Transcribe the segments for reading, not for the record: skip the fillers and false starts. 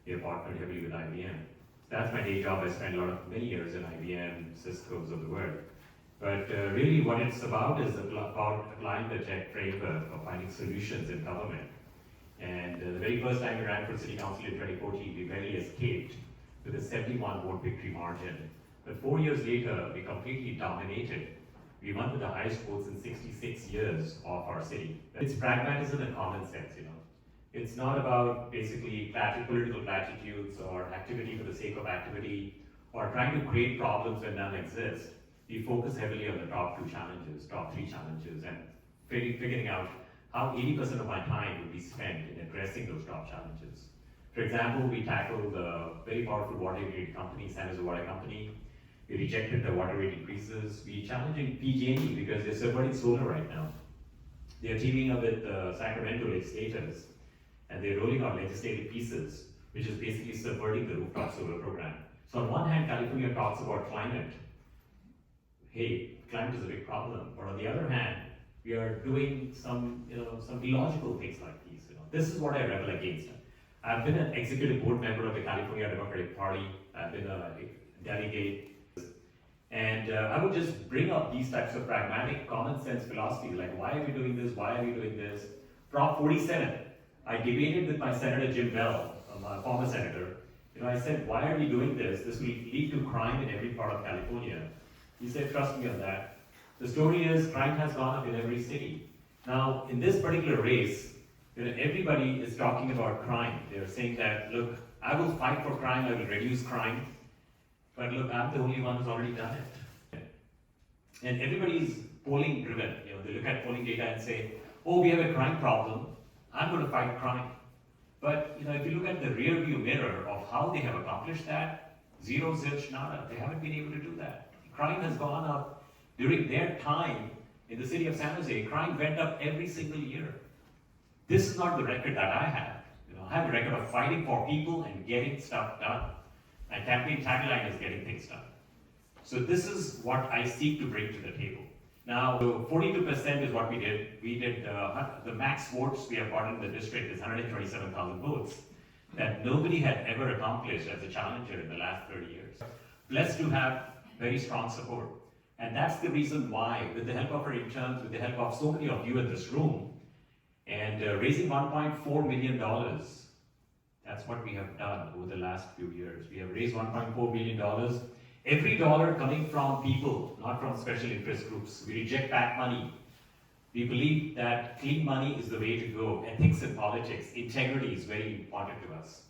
We have partnered heavily with IBM. That's my day job. I spent many years in IBM, Cisco's of the world. But really what it's about is about applying the tech framework of finding solutions in government. And the very first time we ran for city council in 2014, we barely escaped with a 71 vote victory margin. But 4 years later, we completely dominated. We won with the highest votes in 66 years of our city. It's pragmatism and common sense, you know. It's not about basically political platitudes or activity for the sake of activity or trying to create problems when none exist. We focus heavily on the top three challenges, and figuring out how 80% of my time would be spent in addressing those top challenges. For example, we tackled the very powerful water utility company, San Jose Water Company. We rejected the water rate increases. We challenging PG&E because they're subverting solar right now. They're teaming up with Sacramento legislators, and they're rolling out legislative pieces, which is basically subverting the rooftop solar program. So on one hand, California talks about climate. Hey, climate is a big problem. But on the other hand, we are doing some illogical things like these. This is what I rebel against. I've been an executive board member of the California Democratic Party. I've been a delegate. And I would just bring up these types of pragmatic, common sense philosophies, like why are we doing this, why are we doing this? Prop 47, I debated with my Senator Jim Bell, my former senator. I said, why are we doing this? This will lead to crime in every part of California. He said, trust me on that. The story is crime has gone up in every city. Now, in this particular race, everybody is talking about crime. They're saying that, look, I will fight for crime, I will reduce crime. But look, I'm the only one who's already done it. And everybody's polling driven. They look at polling data and say, oh, we have a crime problem, I'm going to fight crime. But if you look at the rear view mirror of how they have accomplished that, zero, zilch, nada. They haven't been able to do that. Crime has gone up during their time in the city of San Jose. Crime went up every single year. This is not the record that I have. I have a record of fighting for people and getting stuff done. My campaign tagline is getting things done. So this is what I seek to bring to the table. Now, 42% is what we did. We did the max votes we have gotten in the district is 127,000 votes that nobody had ever accomplished as a challenger in the last 30 years. Blessed to have very strong support. And that's the reason why, with the help of our interns, with the help of so many of you in this room, and raising $1.4 million, that's what we have done over the last few years. We have raised $1.4 million. Every dollar coming from people, not from special interest groups. We reject PAC money. We believe that clean money is the way to go. Ethics in politics, integrity is very important to us.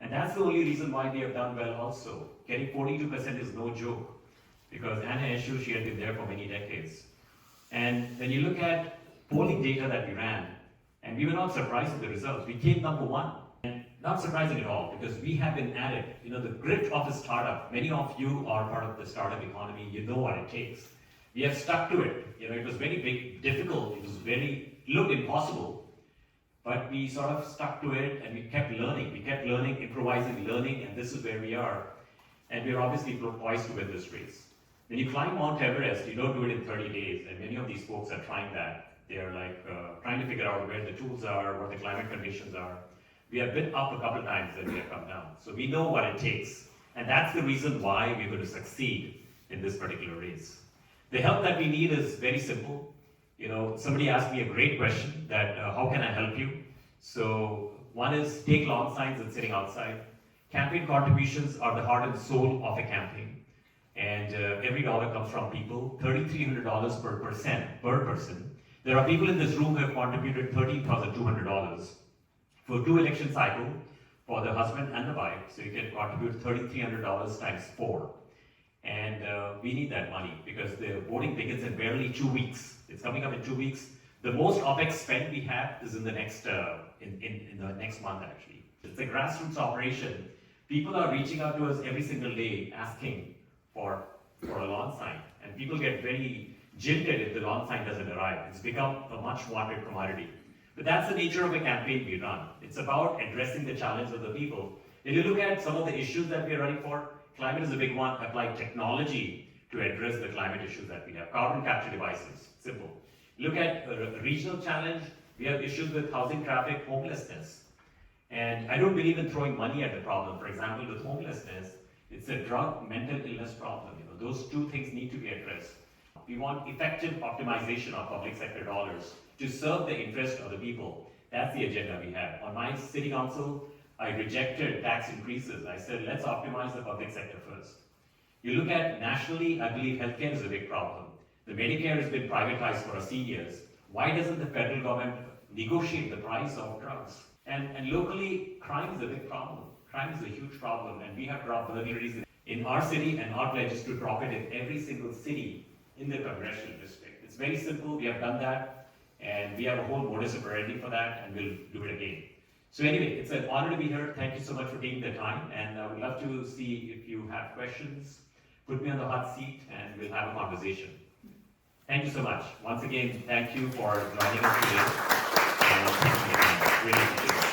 And that's the only reason why we have done well also. Getting 42% is no joke, because Anna Eshu, she had been there for many decades. And when you look at polling data that we ran, and we were not surprised with the results, we came number one. And not surprising at all, because we have been at it. The grit of a startup, many of you are part of the startup economy, you know what it takes. We have stuck to it. It was very big, difficult, it looked impossible, but we sort of stuck to it and we kept learning, improvising, learning, and this is where we are. And we're obviously poised to win this race. When you climb Mount Everest, you don't do it in 30 days, and many of these folks are trying that. They're trying to figure out where the tools are, what the climate conditions are. We have been up a couple of times and we have come down. So we know what it takes. And that's the reason why we're going to succeed in this particular race. The help that we need is very simple. Somebody asked me a great question that how can I help you? So one is take lawn signs and sitting outside. Campaign contributions are the heart and soul of a campaign. And every dollar comes from people, $3,300 per person. There are people in this room who have contributed $13,200. For 2 election cycles, for the husband and the wife, so you can contribute $3,300 times 4. And we need that money because the voting begins in barely 2 weeks. It's coming up in 2 weeks. The most OPEX spend we have is in the next in the next month actually. It's a grassroots operation. People are reaching out to us every single day asking for a lawn sign, and people get very jilted if the lawn sign doesn't arrive. It's become a much wanted commodity. But that's the nature of a campaign we run. It's about addressing the challenge of the people. If you look at some of the issues that we are running for, climate is a big one. Apply technology to address the climate issues that we have. Carbon capture devices, simple. Look at a regional challenge. We have issues with housing, traffic, homelessness. And I don't believe in throwing money at the problem. For example, with homelessness, it's a drug mental illness problem. Those two things need to be addressed. We want effective optimization of public sector dollars to serve the interest of the people. That's the agenda we have. On my city council, I rejected tax increases. I said, let's optimize the public sector first. You look at nationally, I believe healthcare is a big problem. The Medicare has been privatized for our seniors. Why doesn't the federal government negotiate the price of drugs? And locally, crime is a big problem. Crime is a huge problem, and we have dropped burglaries in our city, and our pledge is to drop it in every single city in the congressional district. It's very simple, we have done that, and we have a whole modus operandi for that, and we'll do it again. So anyway, it's an honor to be here. Thank you so much for taking the time, and I would love to see if you have questions. Put me on the hot seat, and we'll have a conversation. Thank you so much. Once again, thank you for joining us today. And thank you again. Really appreciate it.